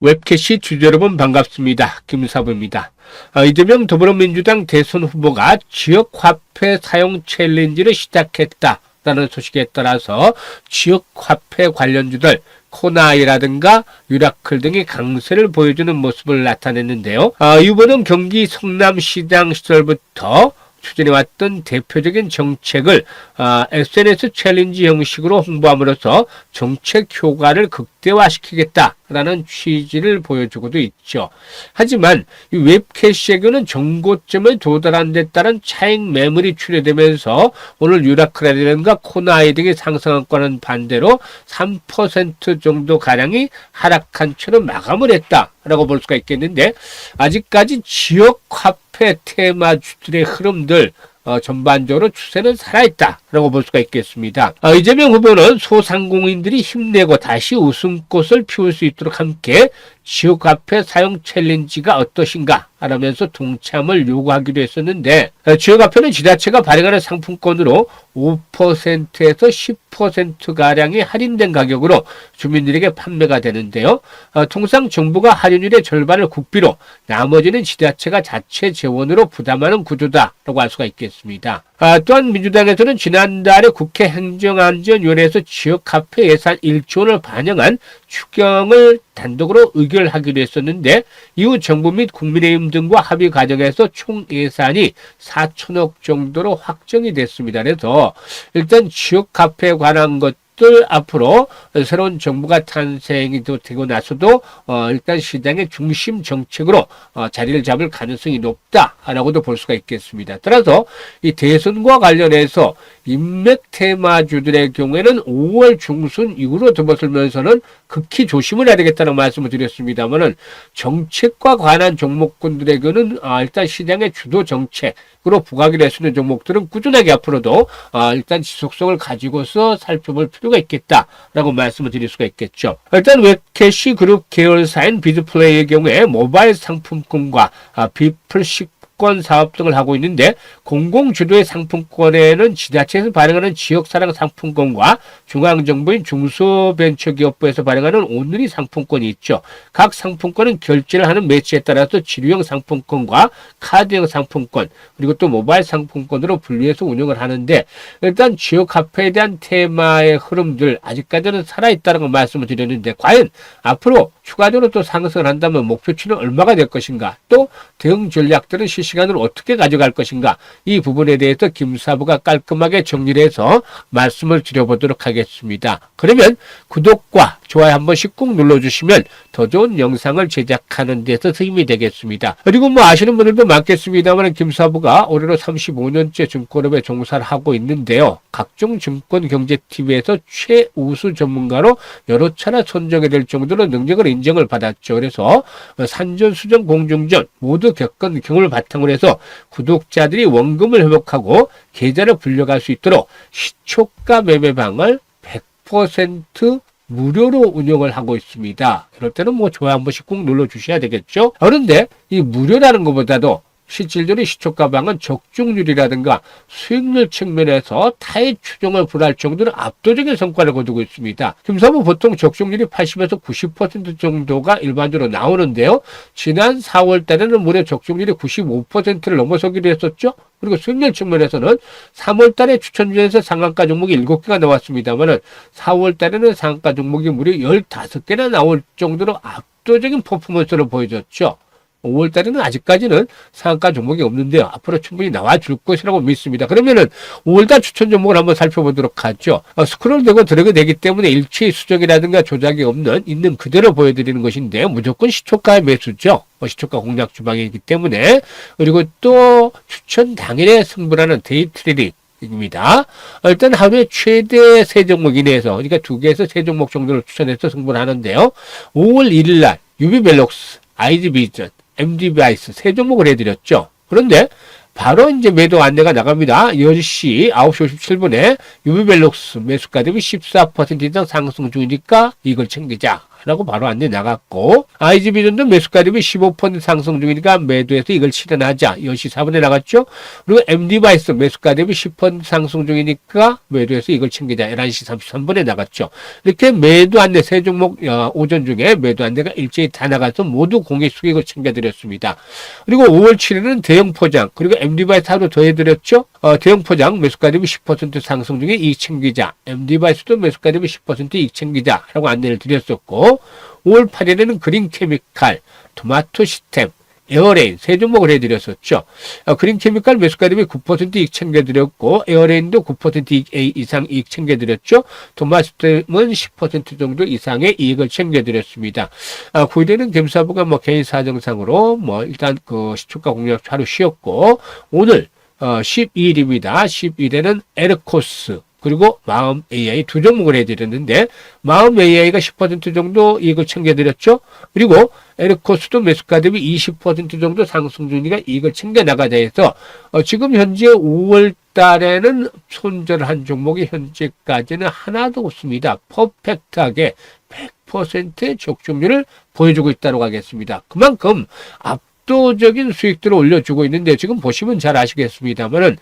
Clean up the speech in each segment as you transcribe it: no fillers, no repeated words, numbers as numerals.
웹캐시 주주 여러분 반갑습니다. 김사부입니다. 이재명 더불어민주당 대선 후보가 지역화폐 사용 챌린지를 시작했다라는 소식에 따라서 지역화폐 관련주들 코나이라든가 유라클 등이 강세를 보여주는 모습을 나타냈는데요. 이 후보는 경기 성남시장 시절부터 추진해왔던 대표적인 정책을 SNS 챌린지 형식으로 홍보함으로써 정책 효과를 극대화시키겠다라는 취지를 보여주고도 있죠. 하지만 이 웹캐시에게는 정고점에 도달한 데 따른 차익 매물이 출현되면서 오늘 유라클이라든가 코나이 등이 상승한과는 반대로 3% 정도 가량이 하락한 채로 마감을 했다라고 볼 수가 있겠는데, 아직까지 지역 화폐 테마주들의 흐름들 전반적으로 추세는 살아있다라고 볼 수가 있겠습니다. 이재명 후보는 소상공인들이 힘내고 다시 웃음꽃을 피울 수 있도록 함께 지역화폐 사용 챌린지가 어떠신가 라면서 동참을 요구하기도 했었는데, 지역화폐는 지자체가 발행하는 상품권으로 5%에서 10%가량이 할인된 가격으로 주민들에게 판매가 되는데요. 통상 정부가 할인율의 절반을 국비로 나머지는 지자체가 자체 재원으로 부담하는 구조다라고 할 수가 있겠습니다. 또한 민주당에서는 지난달에 국회 행정안전위원회에서 지역화폐 예산 1조 원을 반영한 추경을 단독으로 의결하기로 했었는데, 이후 정부 및 국민의힘 등과 합의 과정에서 총 예산이 4천억 정도로 확정이 됐습니다. 그래서 일단 지역화폐에 관한 것들 앞으로 새로운 정부가 탄생이 되고 나서도 일단 시장의 중심 정책으로 자리를 잡을 가능성이 높다라고도 볼 수가 있겠습니다. 따라서 이 대선과 관련해서 인맥 테마주들의 경우에는 5월 중순 이후로 접어들면서는 극히 조심을 해야 되겠다는 말씀을 드렸습니다만은, 정책과 관한 종목군들에게는 일단 시장의 주도 정책으로 부각이 될 수 있는 종목들은 꾸준하게 앞으로도 일단 지속성을 가지고서 살펴볼 필요가 있겠다라고 말씀을 드릴 수가 있겠죠. 일단 웹캐시 그룹 계열사인 비즈플레이의 경우에 모바일 상품권과 비플식 권 사업 등을 하고 있는데, 공공주도의 상품권에는 지자체에서 발행하는 지역사랑 상품권과 중앙정부인 중소벤처기업부에서 발행하는 오늘이 상품권이 있죠. 각 상품권은 결제를 하는 매체에 따라서 지류형 상품권과 카드형 상품권, 그리고 또 모바일 상품권으로 분리해서 운영을 하는데, 일단 지역화폐에 대한 테마의 흐름들 아직까지는 살아있다는 걸 말씀을 드렸는데, 과연 앞으로 추가적으로 또 상승을 한다면 목표치는 얼마가 될 것인가, 또 대응 전략들은 실시간으로 어떻게 가져갈 것인가, 이 부분에 대해서 김사부가 깔끔하게 정리를 해서 말씀을 드려보도록 하겠습니다. 그러면 구독과 좋아요 한 번씩 꾹 눌러주시면 더 좋은 영상을 제작하는 데서 힘이 되겠습니다. 그리고 아시는 분들도 많겠습니다만, 김사부가 올해로 35년째 증권업에 종사를 하고 있는데요. 각종 증권경제TV에서 최우수 전문가로 여러 차례 선정이 될 정도로 능력을 인정을 받았죠. 그래서 산전수전 공중전 모두 겪은 경험을 바탕으로 해서 구독자들이 원금을 회복하고 계좌를 불려갈 수 있도록 시초가 매매방을 100% 무료로 운영을 하고 있습니다. 이럴 때는 좋아요 한 번씩 꼭 눌러주셔야 되겠죠. 그런데 이 무료라는 것보다도 실질적으로 시초가방은 적중률이라든가 수익률 측면에서 타의 추종을 불할 정도로 압도적인 성과를 거두고 있습니다. 김사부 보통 적중률이 80에서 90% 정도가 일반적으로 나오는데요. 지난 4월 달에는 무려 적중률이 95%를 넘어서기도 했었죠. 그리고 수익률 측면에서는 3월 달에 추천 중에서 상한가 종목이 7개가 나왔습니다만은 4월 달에는 상한가 종목이 무려 15개나 나올 정도로 압도적인 퍼포먼스를 보여줬죠. 5월 달에는 아직까지는 상한가 종목이 없는데요. 앞으로 충분히 나와줄 것이라고 믿습니다. 그러면은 5월달 추천 종목을 한번 살펴보도록 하죠. 스크롤 되고 드래그 되기 때문에 일체의 수정이라든가 조작이 없는 있는 그대로 보여드리는 것인데, 무조건 시초가의 매수죠. 시초가 공략 주방이기 때문에. 그리고 또 추천 당일에 승부라는 데이 트레이딩 입니다. 일단 하루에 최대 3종목 이내에서, 그러니까 2개에서 3종목 정도를 추천해서 승부를 하는데요. 5월 1일 날 유비벨록스, IG비전, MDBIS 3종목을 해드렸죠. 그런데 바로 이제 매도 안내가 나갑니다. 10시 9시 57분에 유비벨록스 매수가 대비 14% 이상 상승 중이니까 이걸 챙기자 라고 바로 안내 나갔고, IG비전도 매수가 대비 15% 상승 중이니까 매도해서 이걸 실현하자. 10시 4분에 나갔죠. 그리고 MD바이스 매수가 대비 10% 상승 중이니까 매도해서 이걸 챙기자. 11시 33분에 나갔죠. 이렇게 매도 안내 세 종목 오전 중에 매도 안내가 일제히 다 나가서 모두 공개 수익을 챙겨드렸습니다. 그리고 5월 7일은 대형 포장 그리고 MD바이스 하루 더 해드렸죠. 대형 포장 매수가 대비 10% 상승 중에 이익 챙기자. MD바이스도 매수가 대비 10% 이익 챙기자 라고 안내를 드렸었고, 5월 8일에는 그린케미칼, 토마토 시스템, 에어레인 세 종목을 해드렸었죠. 그린케미칼 매수가 대비 9% 이익 챙겨드렸고, 에어레인도 9% 이상 이익 챙겨드렸죠. 토마토는 10% 정도 이상의 이익을 챙겨드렸습니다. 9일에는 gem사부가 개인 사정상으로 일단 시초가 공략 하루 쉬었고, 오늘 12일입니다. 12일에는 에르코스 그리고 마음 AI 두 종목을 해드렸는데, 마음 AI가 10% 정도 이익을 챙겨드렸죠. 그리고 에르코스도 매수가 대비 20% 정도 상승 중이니까 이익을 챙겨 나가자 해서 지금 현재 5월 달에는 손절한 종목이 현재까지는 하나도 없습니다. 퍼펙트하게 100%의 적중률을 보여주고 있다고 하겠습니다. 그만큼 압도적인 수익들을 올려주고 있는데, 지금 보시면 잘 아시겠습니다만은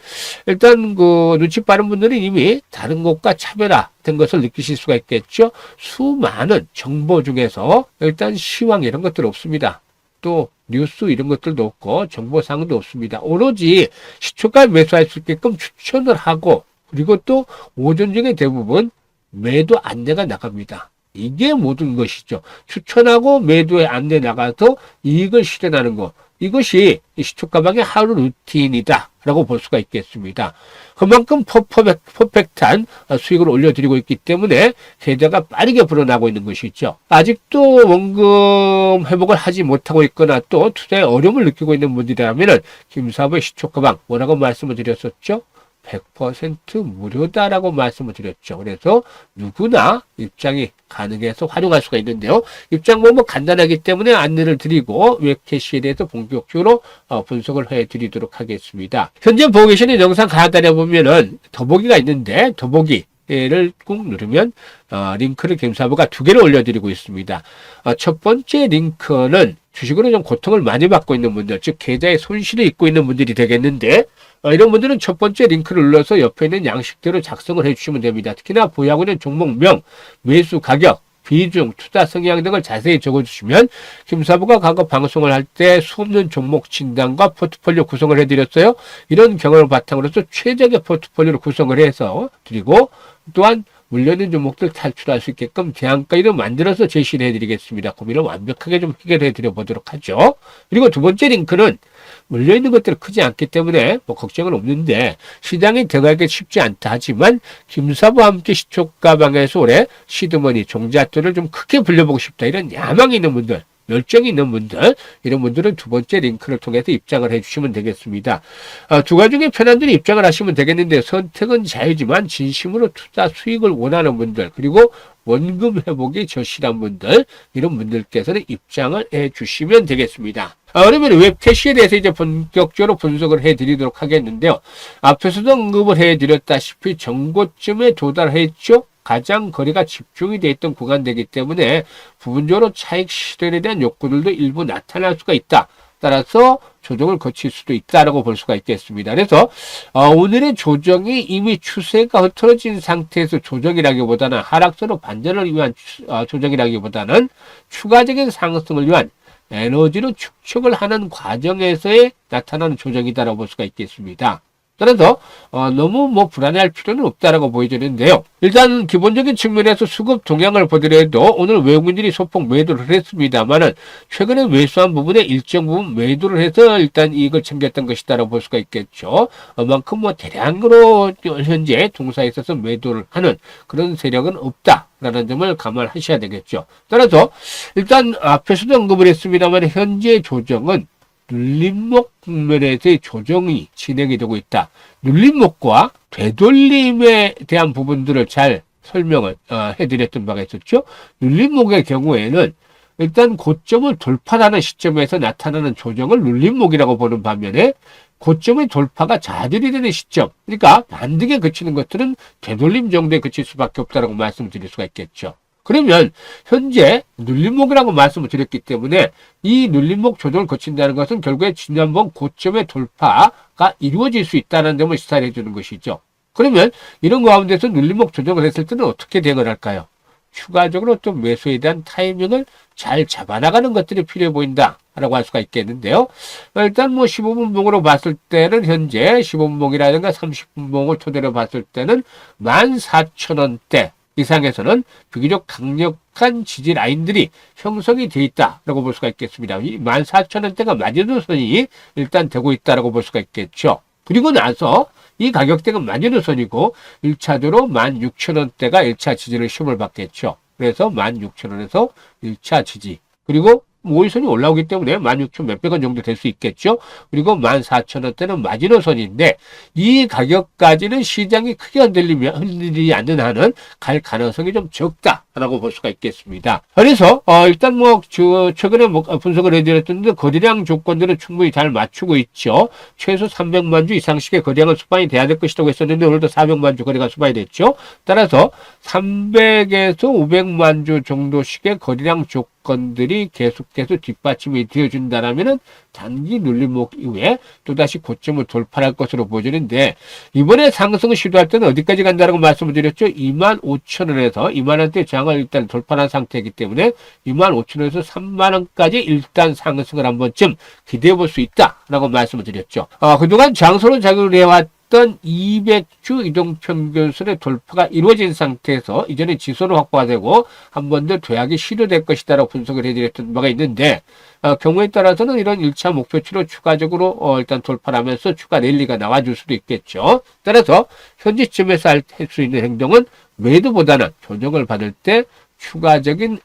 일단 눈치 빠른 분들은 이미 다른 곳과 차별화된 것을 느끼실 수가 있겠죠. 수많은 정보 중에서 일단 시황 이런 것들 없습니다. 또 뉴스 이런 것들도 없고 정보사항도 없습니다. 오로지 시초가 매수할 수 있게끔 추천을 하고, 그리고 또 오전 중에 대부분 매도 안내가 나갑니다. 이게 모든 것이죠. 추천하고 매도에 안내 나가서 이익을 실현하는 것. 이것이 시초가방의 하루 루틴이다 라고 볼 수가 있겠습니다. 그만큼 퍼펙트한 수익을 올려드리고 있기 때문에 계좌가 빠르게 불어나고 있는 것이죠. 아직도 원금 회복을 하지 못하고 있거나 또 투자에 어려움을 느끼고 있는 분들이라면 김사부의 시초가방 뭐라고 말씀을 드렸었죠? 100% 무료다라고 말씀을 드렸죠. 그래서 누구나 입장이 가능해서 활용할 수가 있는데요. 입장 방법 간단하기 때문에 안내를 드리고 웹캐시에 대해서 본격적으로 분석을 해드리도록 하겠습니다. 현재 보고 계시는 영상 하단에 보면은 더보기가 있는데, 더보기를 꾹 누르면 링크를 gem사부가 두 개를 올려드리고 있습니다. 첫 번째 링크는 주식으로 좀 고통을 많이 받고 있는 분들, 즉 계좌에 손실을 입고 있는 분들이 되겠는데, 이런 분들은 첫 번째 링크를 눌러서 옆에 있는 양식대로 작성을 해주시면 됩니다. 특히나 보유하고 있는 종목명, 매수 가격, 비중, 투자 성향 등을 자세히 적어주시면 김사부가 과거 방송을 할 때 수없는 종목 진단과 포트폴리오 구성을 해드렸어요. 이런 경험을 바탕으로 해서 최적의 포트폴리오를 구성을 해서 드리고, 또한 물려있는 종목들 탈출할 수 있게끔 대안가이도 만들어서 제시를 해드리겠습니다. 고민을 완벽하게 좀 해결해 드려 보도록 하죠. 그리고 두 번째 링크는 물려있는 것들이 크지 않기 때문에 걱정은 없는데, 시장에 들어가기 쉽지 않다 하지만 김사부와 함께 시초가방에서 올해 시드머니 종잣돈을 좀 크게 불려보고 싶다, 이런 야망이 있는 분들, 열정이 있는 분들, 이런 분들은 두 번째 링크를 통해서 입장을 해주시면 되겠습니다. 두 가지 중에 편한 대로 입장을 하시면 되겠는데, 선택은 자유지만 진심으로 투자 수익을 원하는 분들, 그리고 원금 회복이 절실한 분들, 이런 분들께서는 입장을 해주시면 되겠습니다. 그러면 웹캐시에 대해서 이제 본격적으로 분석을 해드리도록 하겠는데요. 앞에서도 언급을 해드렸다시피 정고점에 도달했죠. 가장 거래가 집중이 되어 있던 구간되기 때문에 부분적으로 차익 실현에 대한 욕구들도 일부 나타날 수가 있다. 따라서 조정을 거칠 수도 있다라고 볼 수가 있겠습니다. 그래서 오늘의 조정이 이미 추세가 흐트러진 상태에서 조정이라기보다는 하락세로 반전을 위한 조정이라기보다는 추가적인 상승을 위한 에너지로 축적을 하는 과정에서의 나타나는 조정이다라고 볼 수가 있겠습니다. 따라서 너무 불안해할 필요는 없다라고 보여지는데요. 일단 기본적인 측면에서 수급 동향을 보더라도 오늘 외국인들이 소폭 매도를 했습니다만은 최근에 매수한 부분에 일정 부분 매도를 해서 일단 이익을 챙겼던 것이다라고 볼 수가 있겠죠. 그만큼 대량으로 현재 동사에 있어서 매도를 하는 그런 세력은 없다라는 점을 감안하셔야 되겠죠. 따라서 일단 앞에서도 언급을 했습니다만 현재 조정은 눌림목 국면에서의 조정이 진행이 되고 있다. 눌림목과 되돌림에 대한 부분들을 잘 설명을 해드렸던 바가 있었죠. 눌림목의 경우에는 일단 고점을 돌파하는 시점에서 나타나는 조정을 눌림목이라고 보는 반면에 고점의 돌파가 좌절이 되는 시점, 그러니까 반등에 그치는 것들은 되돌림 정도에 그칠 수밖에 없다고 말씀드릴 수가 있겠죠. 그러면 현재 눌림목이라고 말씀을 드렸기 때문에 이 눌림목 조정을 거친다는 것은 결국에 지난번 고점의 돌파가 이루어질 수 있다는 점을 시사해 주는 것이죠. 그러면 이런 가운데서 눌림목 조정을 했을 때는 어떻게 대응을 할까요? 추가적으로 또 매수에 대한 타이밍을 잘 잡아나가는 것들이 필요해 보인다라고 할 수가 있겠는데요. 일단 뭐 15분봉으로 봤을 때는 현재 15분봉이라든가 30분봉을 토대로 봤을 때는 14,000원대 이상에서는 비교적 강력한 지지 라인들이 형성이 돼 있다라고 볼 수가 있겠습니다. 이 14,000원대가 마지노선이 일단 되고 있다라고 볼 수가 있겠죠. 그리고 나서 이 가격대가 마지노선이고 1차적으로 16,000원대가 1차 지지를 시험을 받겠죠. 그래서 16,000원에서 1차 지지. 그리고 5일선이 올라오기 때문에 16,000 몇백 원 정도 될 수 있겠죠. 그리고 14,000원대는 마지노선인데 이 가격까지는 시장이 크게 흔들리지 않는 한은 갈 가능성이 좀 적다라고 볼 수가 있겠습니다. 그래서 일단 뭐 최근에 분석을 해드렸던데 거래량 조건들은 충분히 잘 맞추고 있죠. 최소 300만 주 이상씩의 거래량은 수반이 돼야 될 것이라고 했었는데 오늘도 400만 주 거래가 수반이 됐죠. 따라서 300에서 500만 주 정도씩의 거래량 조건들이 계속해서 뒷받침이 되어준다라면은 단기 눌림목 이후에 또다시 고점을 돌파할 것으로 보여지는데 이번에 상승을 시도할 때는 어디까지 간다라고 말씀을 드렸죠? 25,000원에서 2만원대 저항을 일단 돌파한 상태이기 때문에 25,000원에서 3만원까지 일단 상승을 한 번쯤 기대해 볼 수 있다라고 말씀을 드렸죠. 그동안 장소로 작용을 해왔던 200주 이동평균선의 돌파가 이루어진 상태에서 이제는 지수로 확보가 되고 한 번 더 도약이 시도될 것이다라고 분석을 해드렸던 바가 있는데 경우에 따라서는 이런 1차 목표치로 추가적으로 일단 돌파를 하면서 추가 랠리가 나와줄 수도 있겠죠. 따라서 현지점에서 할 수 있는 행동은 매도보다는 조정을 받을 때 추가적인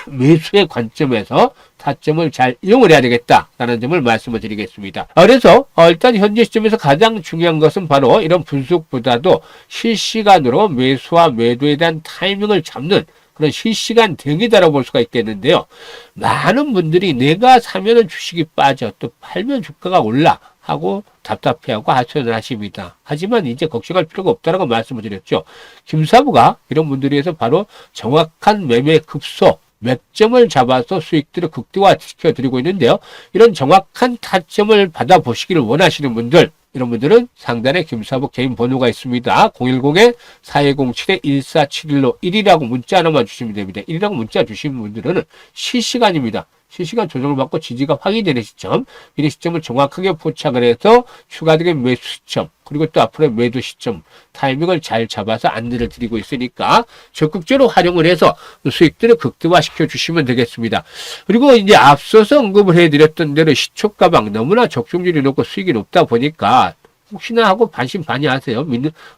매수의 관점에서 타점을 잘 이용을 해야 되겠다라는 점을 말씀을 드리겠습니다. 그래서 일단 현재 시점에서 가장 중요한 것은 바로 이런 분석보다도 실시간으로 매수와 매도에 대한 타이밍을 잡는 그런 실시간 대응이다라고 볼 수가 있겠는데요. 많은 분들이 내가 사면은 주식이 빠져 또 팔면 주가가 올라 하고 답답해하고 하소연을 하십니다. 하지만 이제 걱정할 필요가 없다라고 말씀을 드렸죠. 김사부가 이런 분들에 의해서 바로 정확한 매매 급소 맥점을 잡아서 수익들을 극대화시켜 드리고 있는데요. 이런 정확한 타점을 받아보시기를 원하시는 분들, 이런 분들은 상단에 김사부 개인 번호가 있습니다. 010-4207-1471로 1이라고 문자 하나만 주시면 됩니다. 1이라고 문자 주시는 분들은 실시간입니다. 실시간 조정을 받고 지지가 확인되는 시점, 이 시점을 정확하게 포착을 해서 추가적인 매수 시점, 그리고 또 앞으로의 매도 시점, 타이밍을 잘 잡아서 안내를 드리고 있으니까 적극적으로 활용을 해서 수익들을 극대화시켜 주시면 되겠습니다. 그리고 이제 앞서서 언급을 해드렸던 대로 시초가방 너무나 적중률이 높고 수익이 높다 보니까 혹시나 하고 반신반의하세요.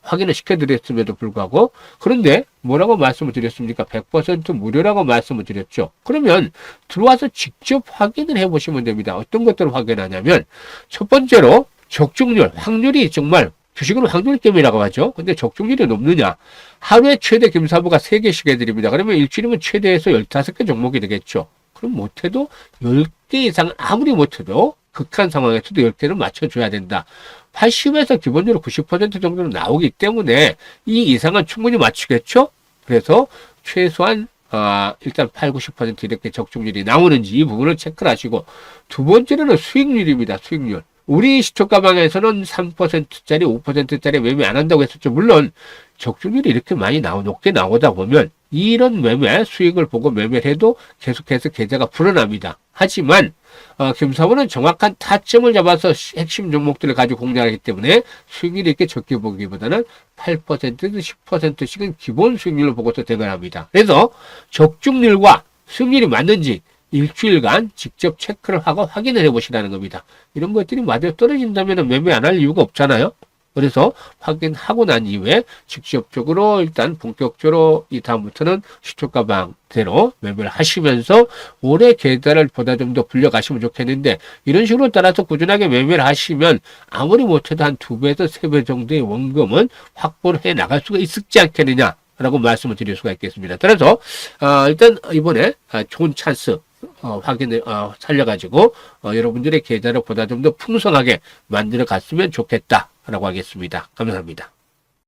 확인을 시켜드렸음에도 불구하고. 그런데 뭐라고 말씀을 드렸습니까? 100% 무료라고 말씀을 드렸죠. 그러면 들어와서 직접 확인을 해보시면 됩니다. 어떤 것들을 확인하냐면 첫 번째로 적중률, 확률이 정말 주식은 확률게임이라고 하죠. 근데 적중률이 높느냐? 하루에 최대 김사부가 3개씩 해드립니다. 그러면 일주일이면 최대에서 15개 종목이 되겠죠. 그럼 못해도 10개 이상 아무리 못해도 극한 상황에서도 10개를 맞춰줘야 된다. 80에서 기본적으로 90% 정도는 나오기 때문에 이 이상은 충분히 맞추겠죠? 그래서 최소한 일단 8, 90% 이렇게 적중률이 나오는지 이 부분을 체크를 하시고 두 번째로는 수익률입니다. 수익률. 우리 시초가방에서는 3%짜리, 5%짜리 매매 안 한다고 했었죠. 물론 적중률이 이렇게 많이 높게 나오다 보면 이런 매매 수익을 보고 매매를 해도 계속해서 계좌가 불어납니다. 하지만 김사부는 정확한 타점을 잡아서 핵심 종목들을 가지고 공략하기 때문에 수익률이 이렇게 적게 보기보다는 8%든 10%씩은 기본 수익률을 보고서 대응합니다. 그래서 적중률과 수익률이 맞는지 일주일간 직접 체크를 하고 확인을 해보시라는 겁니다. 이런 것들이 맞아 떨어진다면 매매 안 할 이유가 없잖아요. 그래서 확인하고 난 이후에 직접적으로 일단 본격적으로 이 다음부터는 시초가방대로 매매를 하시면서 올해 계좌를 보다 좀 더 불려가시면 좋겠는데 이런 식으로 따라서 꾸준하게 매매를 하시면 아무리 못해도 한 2배에서 3배 정도의 원금은 확보를 해 나갈 수가 있지 않겠느냐 라고 말씀을 드릴 수가 있겠습니다. 따라서 일단 이번에 좋은 찬스 확인을 살려가지고 여러분들의 계좌를 보다 좀 더 풍성하게 만들어 갔으면 좋겠다라고 하겠습니다. 감사합니다.